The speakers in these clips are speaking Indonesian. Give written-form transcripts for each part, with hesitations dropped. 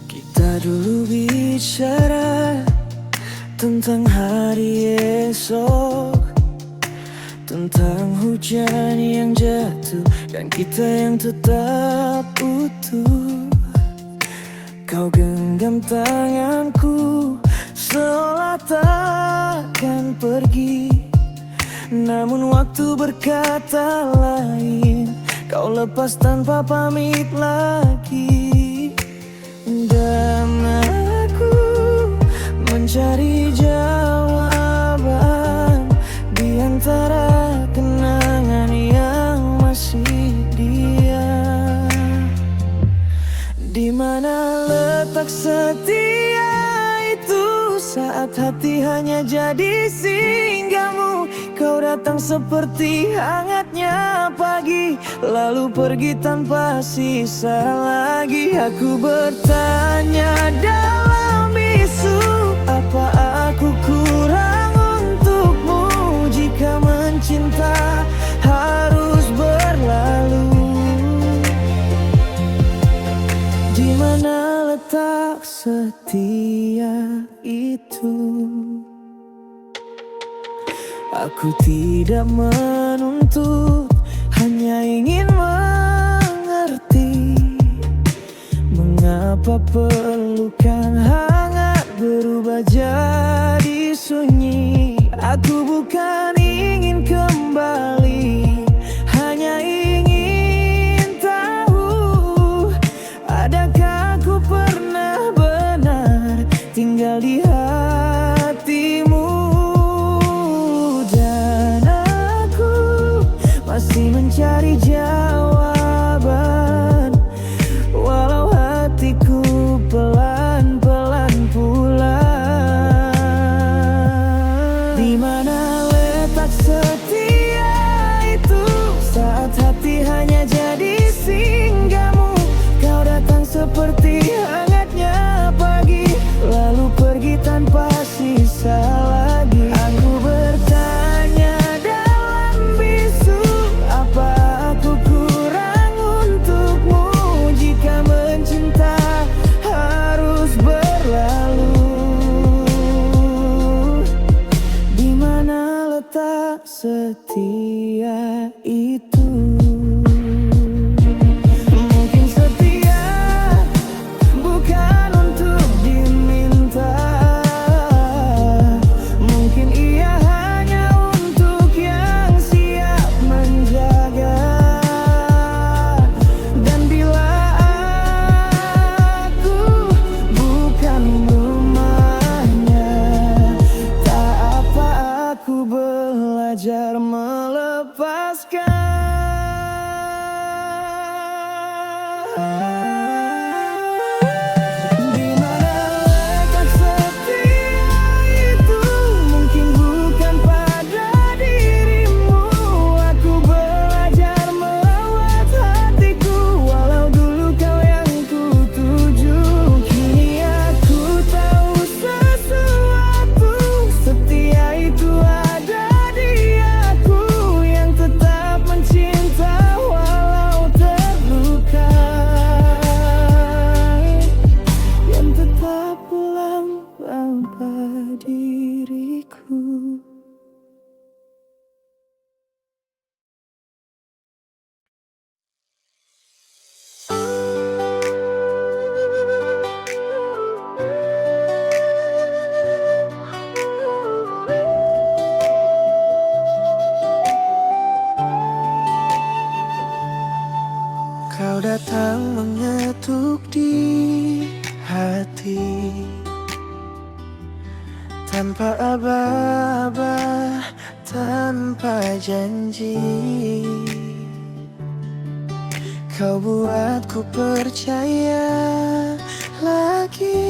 Kita dulu bicara tentang hari esok, tentang hujan yang jatuh dan kita yang tetap utuh. Kau genggam tanganku seolah takkan pergi, namun waktu berkata lain. Kau lepas tanpa pamit lagi, dan aku mencari jawaban di antara kenangan yang masih diam. Di mana letak setia itu saat hati hanya jadi singgahmu? Kau datang seperti hangatnya pagi, lalu pergi tanpa sisa lagi. Aku bertanya dalam bisu, apa aku kurang untukmu? Jika mencinta harus berlalu, di mana letak setia itu? Aku tidak menuntut, hanya ingin mengerti mengapa pelukan hangat berubah jadi sunyi. Aku bukan ingin kembali, hanya ingin tahu, adakah aku pernah benar tinggal di hatimu? Masih mencari jawaban, walau hatiku pelan-pelan pulang. Di mana letak setia itu saat hati hanya jadi singgahmu? Kau datang seperti hangatnya pagi, lalu pergi tanpa sisa lagi. Aku bertanya dalam bisu, apa aku kurang untukmu? Jika mencinta harus berlalu, di mana letak setia itu? Mungkin setia bukan untuk diminta, mungkin ia hanya untuk yang siap menjaga. Dan bila aku bukan rumahnya, tak apa aku belajar melepaskan. Di mana letak setia itu? Mungkin bukan pada dirimu. Aku belajar merawat hatiku, walau dulu kau yang kutuju. Kini aku tahu sesuatu, setia itu ada di aku, yang tetap mencinta walau terluka, yang tetap pulang tanpa diriku. Kau datang mengetuk di hati tanpa aba-aba, tanpa janji. Kau buatku percaya lagi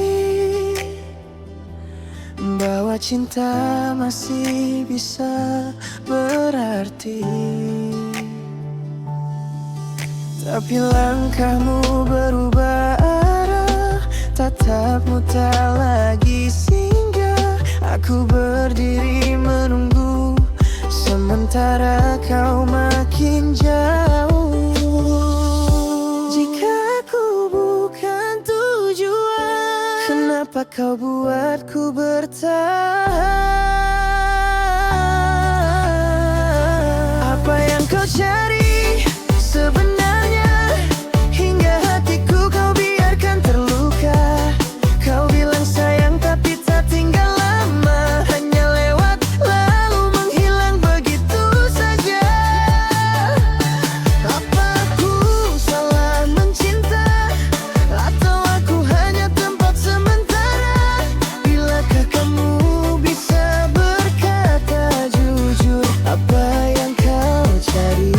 bahwa cinta masih bisa berarti. Tapi langkahmu berubah arah, tak tatapmu tak lagi singgah. Aku berdiri menunggu, sementara kau makin jauh. Jika aku bukan tujuan, kenapa kau buatku bertahan? Apa yang kau cari sebenarnya, hingga hatiku kau biarkan terluka. Kau bilang sayang tapi tak tinggal lama, hanya lewat lalu menghilang begitu saja. Apa aku salah mencinta, atau aku hanya tempat sementara? Bilakah kamu bisa berkata jujur apa yang kau cari?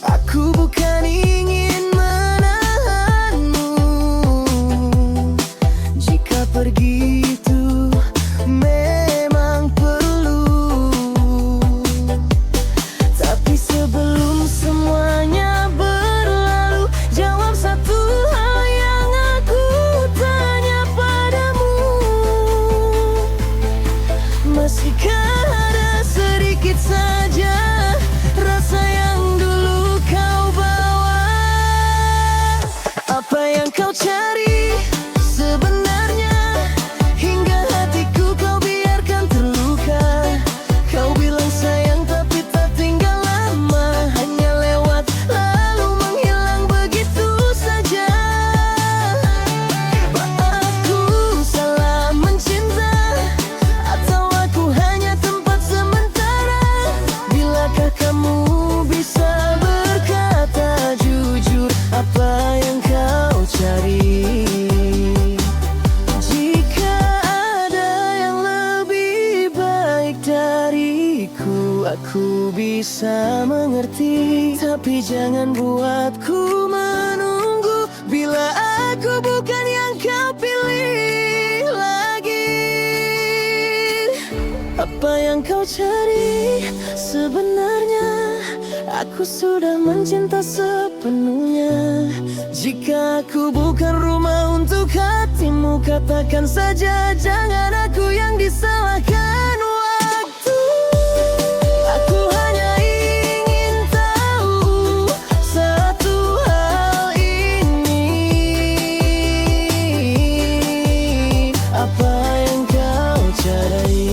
Aku bukan ingin menahanmu, jika pergi itu memang perlu. Tapi sebelum semuanya berlalu, jawab satu hal yang aku tanya padamu. Masihkah ada sedikit saja rasa yang dulu kau bawa? Apa yang kau cari sebenarnya, hingga hatiku kau biarkan terluka. Kau bilang sayang tapi tak tinggal lama, hanya lewat lalu menghilang begitu saja. Apa aku salah mencinta, atau aku hanya tempat sementara? Bilakah kamu bisa berkata jujur apa yang kau cari? Jika ada yang lebih baik dariku, aku bisa mengerti. Tapi jangan buatku menunggu, bila aku bukan yang kau pilih lagi. Apa yang kau cari sebenarnya, aku sudah mencinta sepenuhnya. Jika aku bukan rumah untuk hatimu, katakan saja, jangan aku yang disalahkan waktu. Aku hanya ingin tahu satu hal ini, apa yang kau cari?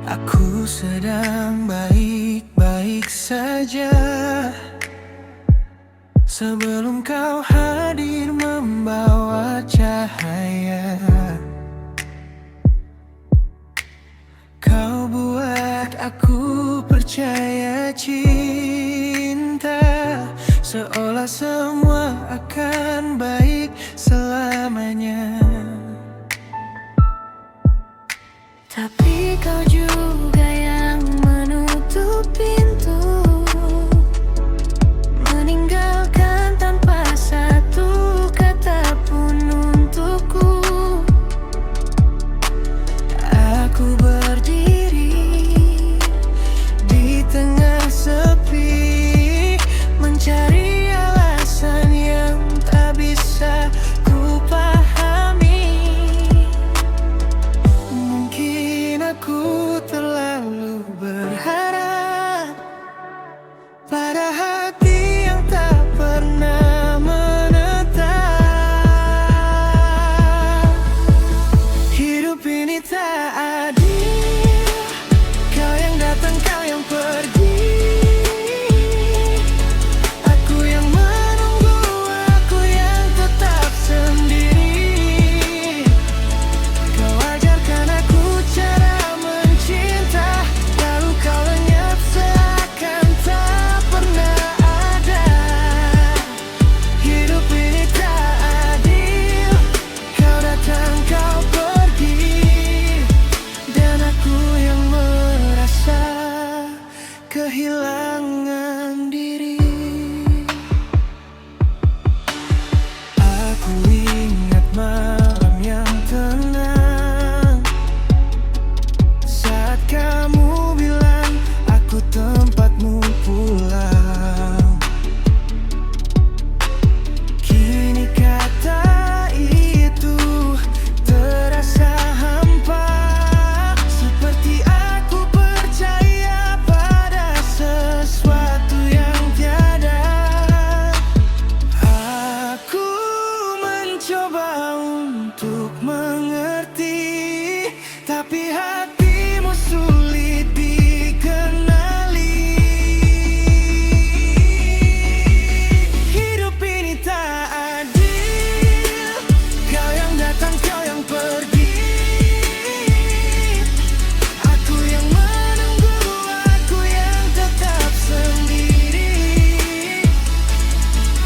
Aku sedang baik-baik saja, sebelum kau hadir membawa cahaya. Kau buat aku percaya cinta, seolah semua akan baik selamanya. Tapi kau juga yang menutup pintu, meninggalkan tanpa satu kata pun untukku. Aku berdiri di tengah sepi, mencari alasan yang tak bisa untuk mengerti, tapi hatimu sulit dikenali. Hidup ini tak adil, kau yang datang, kau yang pergi. Aku yang menunggu, aku yang tetap sendiri.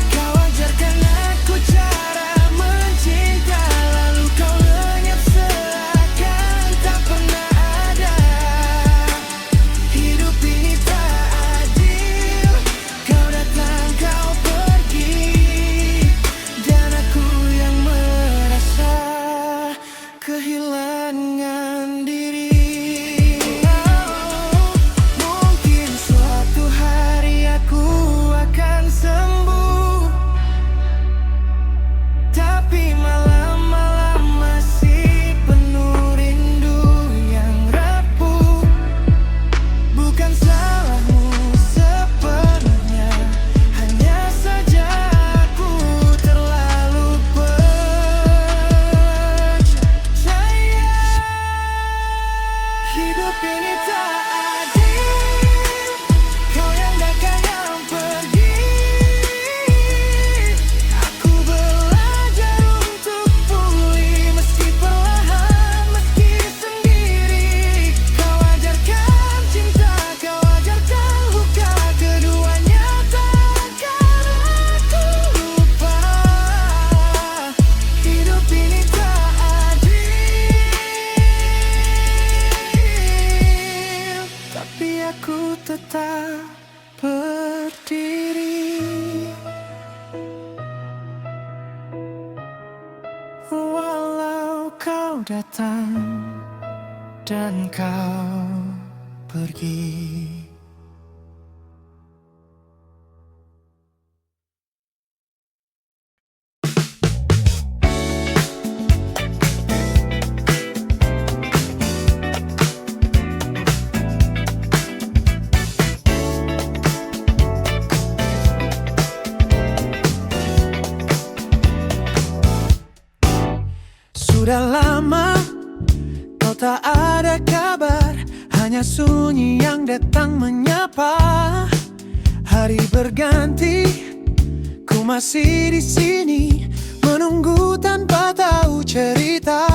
Kau ajarkan aku cara mencinta, lalu kau lenyap seakan tak pernah ada. Hidup ini tak adil, kau datang, kau pergi, dan aku yang merasa kehilangan diri. Mungkin suatu hari aku akan sembuh, tapi malam-malam masih penuh rindu yang rapuh. Bukan salahmu sepenuhnya, hanya saja aku terlalu percaya. Hidup ini tak adil, kau yang datang yang pergi. Aku belajar untuk pulih, meski perlahan, meski sendiri. Kau ajarkan cinta, kau ajarkan luka, keduanya takkan aku lupa. Hidup ini tak adil, tapi aku tetap berdiri. Walau kau datang dan kau pergi. Sudah lama kau tak ada kabar, hanya sunyi yang datang menyapa. Hari berganti, ku masih di sini menunggu tanpa tahu cerita.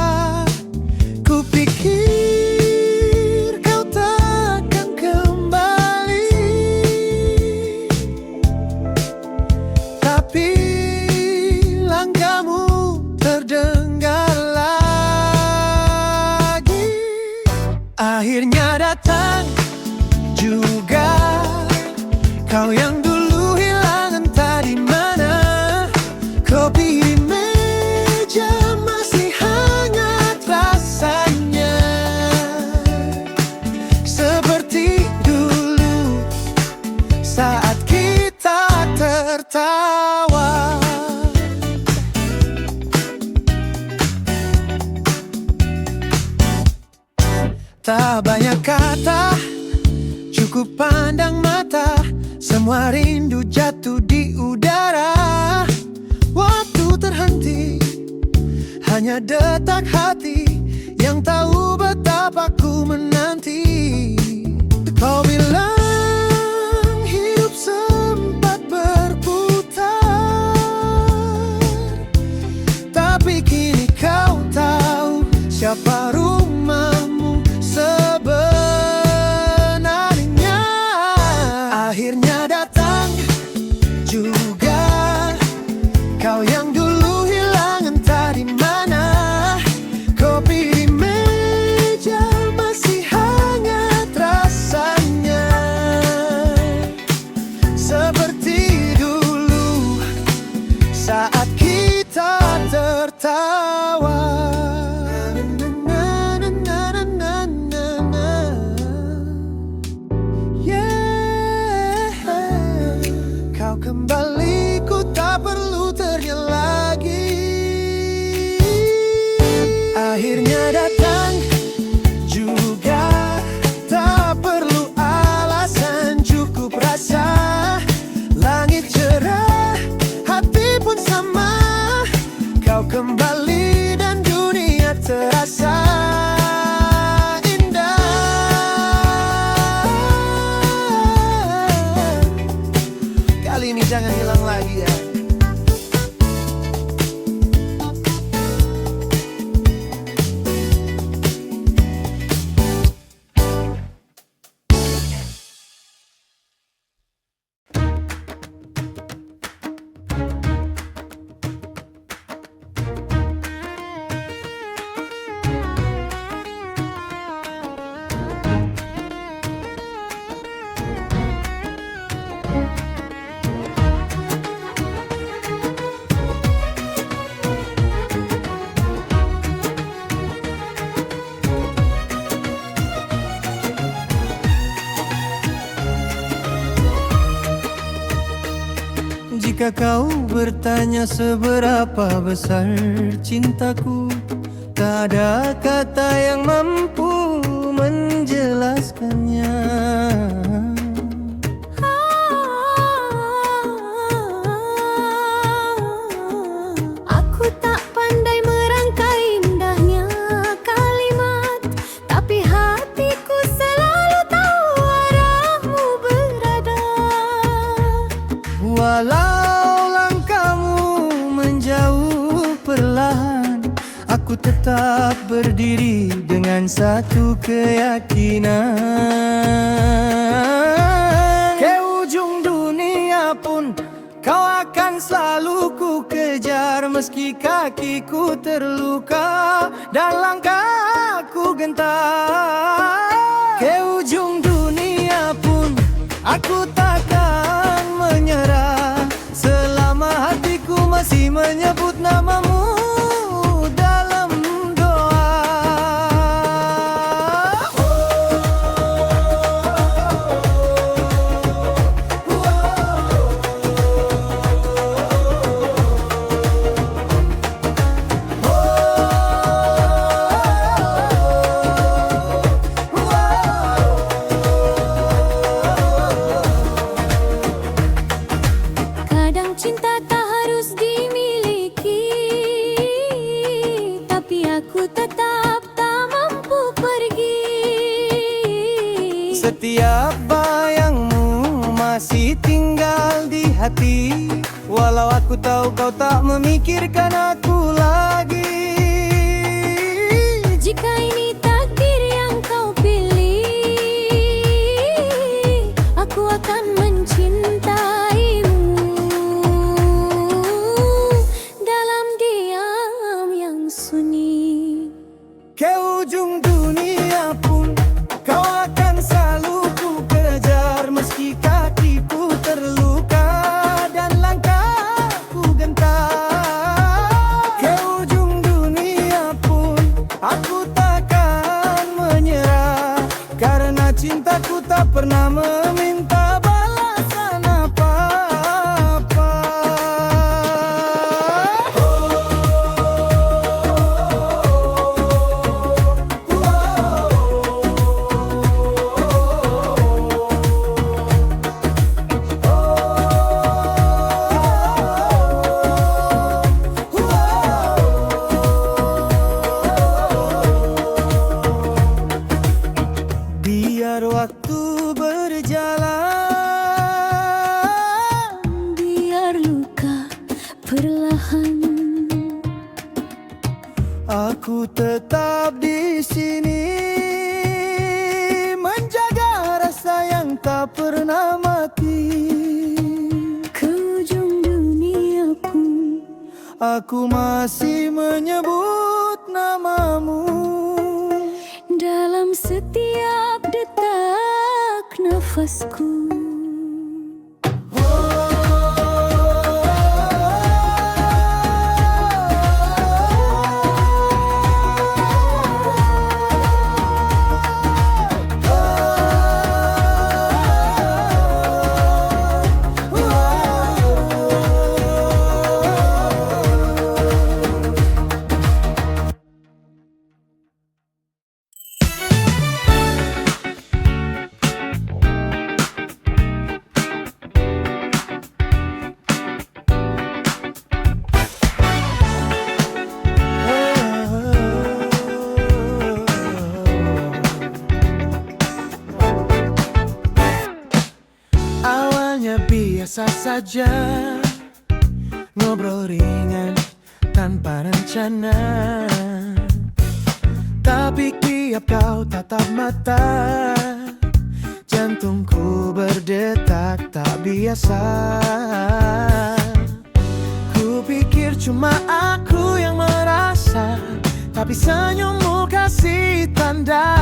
Ku pikir kau takkan kembali, tapi langkahmu terdengar lagi. Akhirnya datang juga kau yang dulu hilang entah di mana. Kopi di meja masih hangat rasanya, seperti dulu saat kita tertawa. Tak banyak kata, cukup pandang mata, semua rindu jatuh di udara. Waktu terhenti, hanya detak hati yang tahu betapa ku menanti. Kau bilang hidup sempat berputar, tapi kini kau tahu siapa rumahmu sebenarnya. Akhirnya datang juga kau yang dulu hilang entah di mana. Kopi di meja masih hangat rasanya, seperti dulu saat kita tertawa. Kau kembali, ku tak perlu ternya lagi. Akhirnya datang juga, tak perlu alasan, cukup rasa. Langit cerah, hati pun sama. Kau kembali Jika kau bertanya seberapa besar cintaku, tak ada kata yang mampu menjelaskannya. Aku tak pandai merangkai indahnya kalimat, tapi hatiku selalu tahu arahmu berada. Walau langkahmu menjauh perlahan, aku tetap berdiri dengan satu keyakinan. Ke ujung dunia pun kau akan selalu ku kejar, meski kakiku terluka dan langkahku gentar. Ke ujung dunia pun aku takkan menyerah, selama hatiku masih menyebut namamu dalam doa. Kadang cinta tak harus dimiliki, tapi aku tetap tak mampu pergi. Setiap bayangmu masih tinggal di hati, walau aku tahu kau tak memikirkan aku lagi. Jika ini takdir yang kau pilih, aku akan mencintaimu dalam diam yang sunyi. Ke ujung dunia pun kau akan selalu ku kejar, meski kakiku terluka dan langkahku gentar. Ke ujung dunia pun aku takkan menyerah, karena cintaku tak pernah meminta balasan apa-apa. Biar waktu berjalan, Biar luka perlahan, aku tetap di sini menjaga rasa yang tak pernah mati. ke ujung dunia pun Aku masih menyebut namamu dalam setiap detak nafasku. Awalnya biasa saja, ngobrol ringan tanpa rencana, tapi tiap kau tatap mata, jantungku berdetak tak biasa. Ku pikir cuma aku yang merasa, tapi senyummu kasih tanda.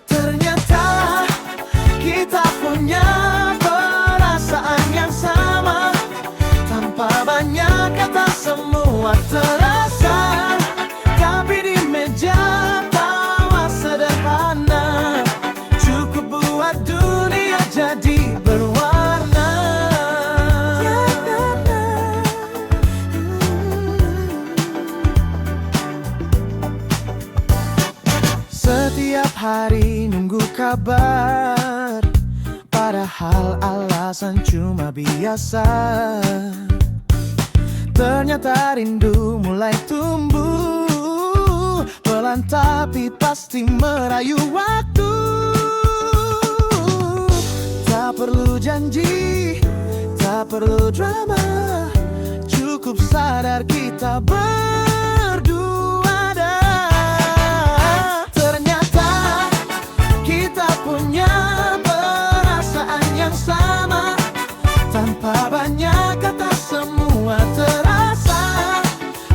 Ternyata kita punya perasaan yang sama, tanpa banyak kata semua terasa. Tapi di meja tawa sederhana cukup buat dunia jadi berwarna. hari nunggu kabar, padahal alasan cuma biasa. Ternyata rindu mulai tumbuh pelan tapi pasti merayu waktu. Tak perlu janji, tak perlu drama, cukup sadar kita berdua dah. Ternyata kita punya perasaan yang sama, tanpa banyak kata semua terasa.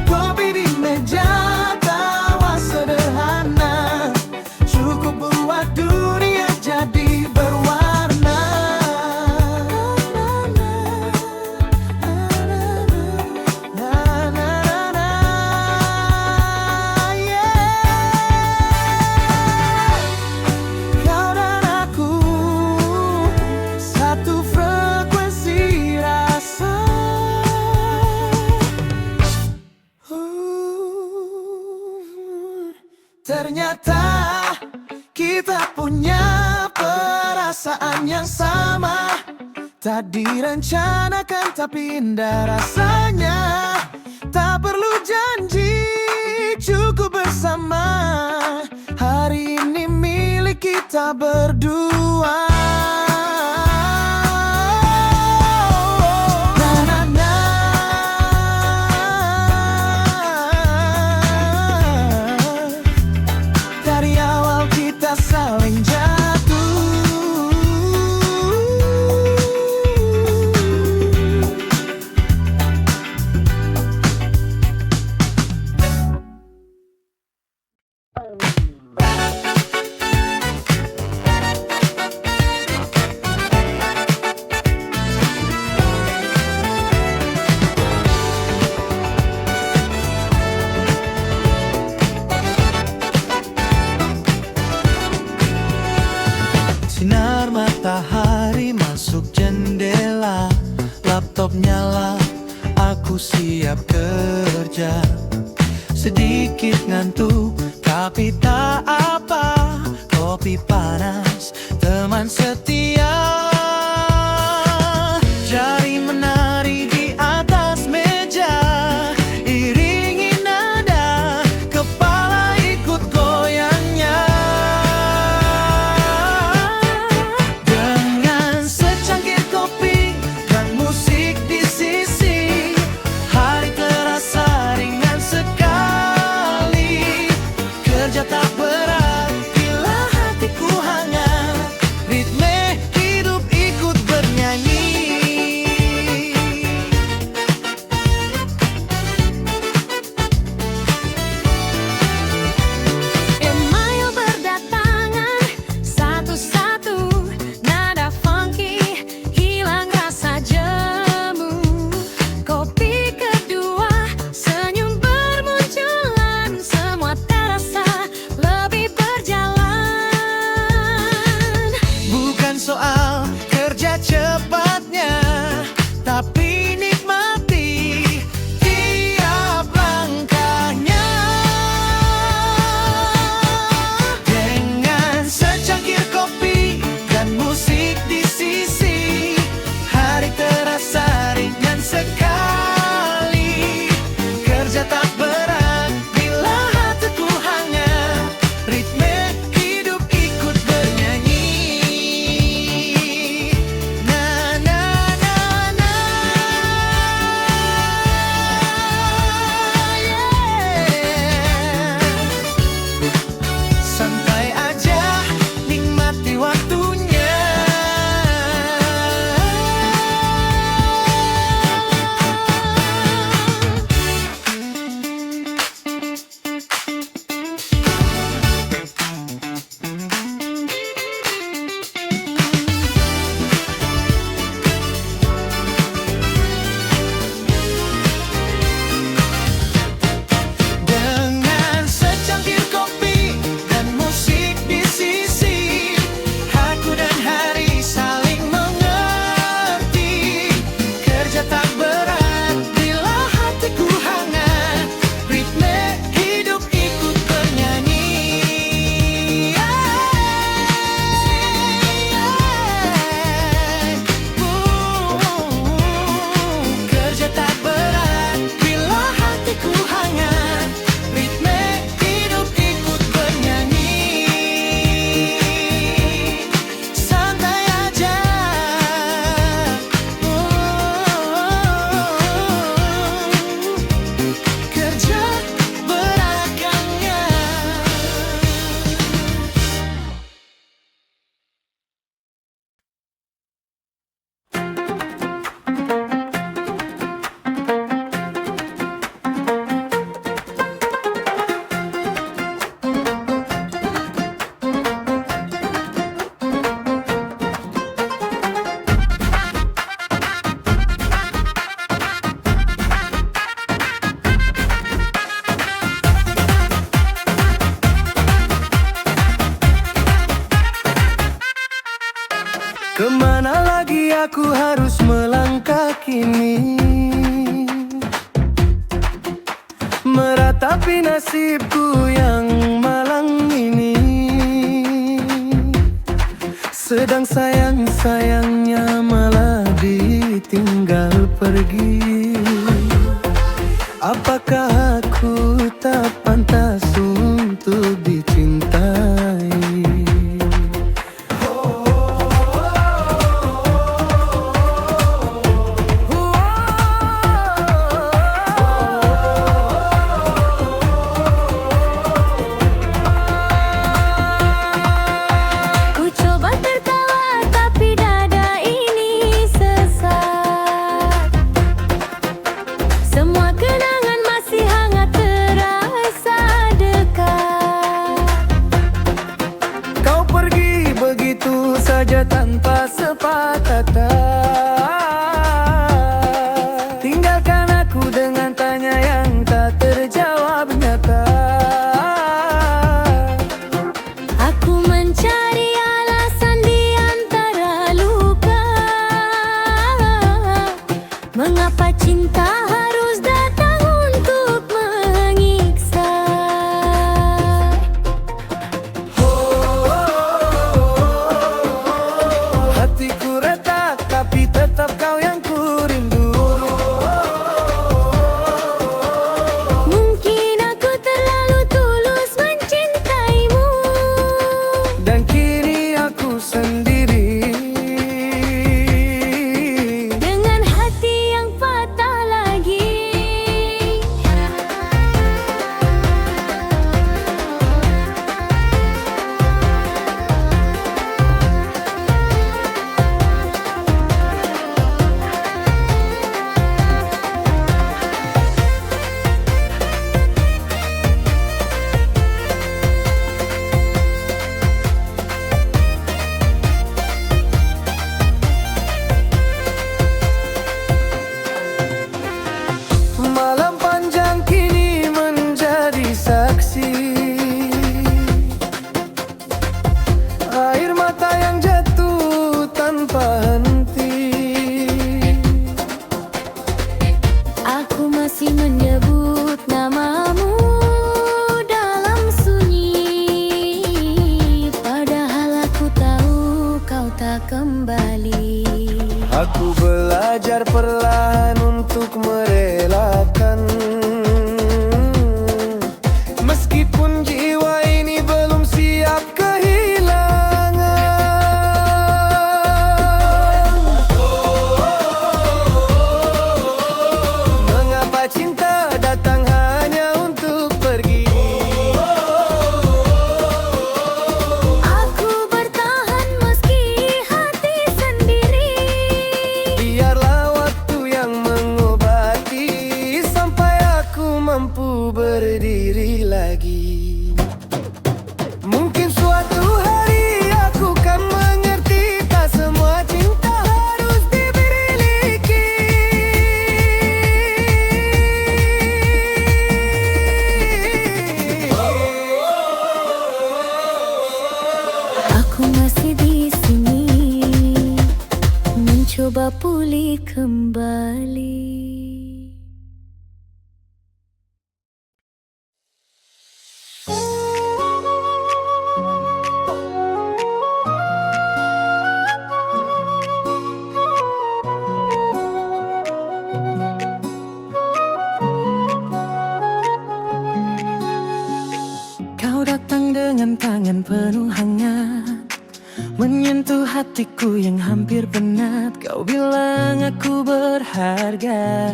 Kopi di meja, tawa sederhana, cukup buat dunia jadi berwarna. Na, na, na, na, yeah. Kau dan aku satu frekuensi rasa. Ternyata kita punya perasaan yang sama, tak direncanakan tapi indah rasanya. Tak perlu janji, cukup bersama. Hari ini milik kita berdua. Na, na, na. Dari awal kita saling jatuh. Sinar matahari masuk jendela, laptop nyala, aku siap kerja. Sedikit ngantuk, tapi tak apa. Kopi panas, teman setia. Jari menari di atas meja, iringi nada, kepala ikut goyangnya. Dengan secangkir kopi dan musik di sisi, hari terasa ringan sekali. Kerja tak berat bila hatiku hangat, ritme hidup aku harus melangkah kini, meratapi nasibku yang malang ini. Sedang sayang-sayangnya malah ditinggal pergi. Apakah aku tak pantas untuk dicintai? Ku coba tertawa tapi dada ini sesak. Semua kenangan masih hangat terasa dekat. Kau pergi begitu saja tanpa sepatah kata, tinggalkan aku dengan tanya yang tak terjawab nyata. Aku mencari alasan di antara luka. Mengapa cinta harus datang untuk menyiksa? Hatiku retak tapi tetap kau yang ku rindu. Mungkin aku terlalu tulus mencintaimu. Dan kini aku sendiri, Dengan hati yang patah lagi. malam panjang kini menjadi saksi. Air mata yang jatuh tanpa henti. Aku masih menyebut namamu dalam sunyi. Padahal aku tahu kau tak kembali. Aku belajar perlahan untuk merelakan, meskipun jiwa ini belum siap kehilangan. Mengapa cinta datang hanya untuk pergi? Aku bertahan meski hati sendiri. Biarlah waktu yang mengobati sampai aku mampu berdiri lagi. Mungkin suatu hari aku kan mengerti, tak semua cinta harus dimiliki. Aku masih di sini mencoba pulih kembali. Kau datang dengan tangan penuh hangat, menyentuh hatiku yang hampir penat. Kau bilang aku berharga,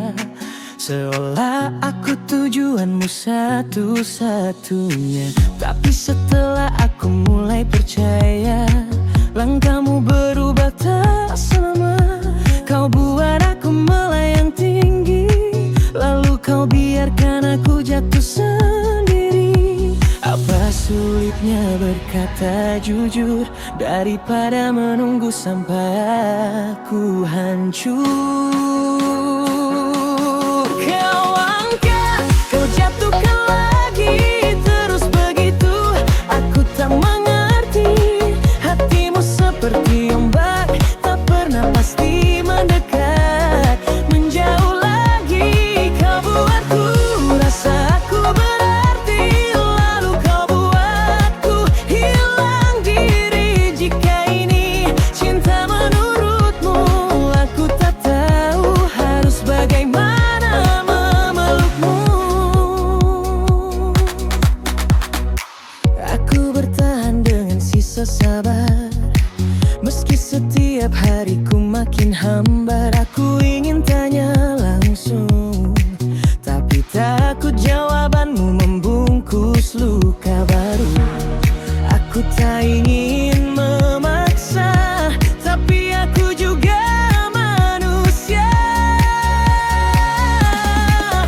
seolah aku tujuanmu satu-satunya. Tapi setelah aku mulai percaya, langkahmu berubah tak selama. Kau buat aku melayang tinggi, lalu kau biarkan aku jatuh sendiri. Apa sulitnya berkata jujur daripada menunggu sampai aku hancur. Kau angkat, kau jatuhkan lagi, terus begitu aku tak mengerti. Hatimu seperti ombak, tak pernah pasti. jawabanmu membungkus luka baru. Aku tak ingin memaksa, tapi aku juga manusia.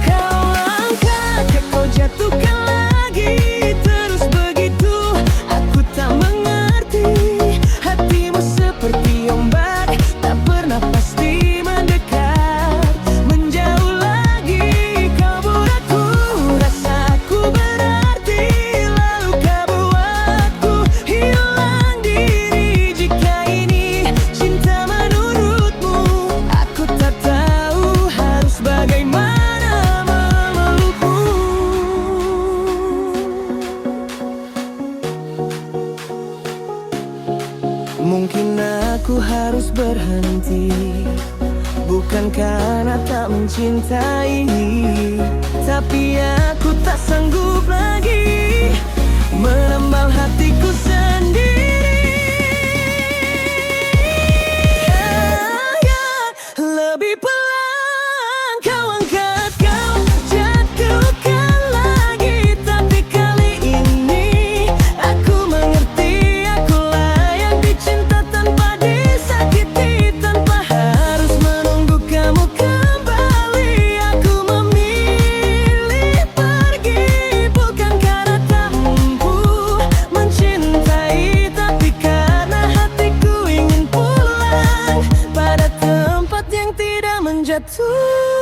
Kau angkat, kau jatuhkan lagi, terus begitu aku tak mengerti. Hatimu seperti ombak, tak pernah pasti mendekat, menjauh lagi. Kau buat aku rasa aku berarti, lalu kau buatku hilang diri. Jika ini cinta menurutmu, aku tak tahu harus bagaimana memelukmu. Mungkin aku harus berhenti, bukan karena tak mencintai, tapi aku tak sanggup lagi menambal hatiku sendiri. Lebih pelan kau angkat, kau jatuhkan lagi, tapi kali ini aku mengerti. Aku layak dicinta tanpa disakiti, tanpa harus menunggu kamu kembali. Aku memilih pergi, bukan karena tak mampu mencintai, tapi karena hatiku ingin pulang pada tempat yang tidak menjatuhkan.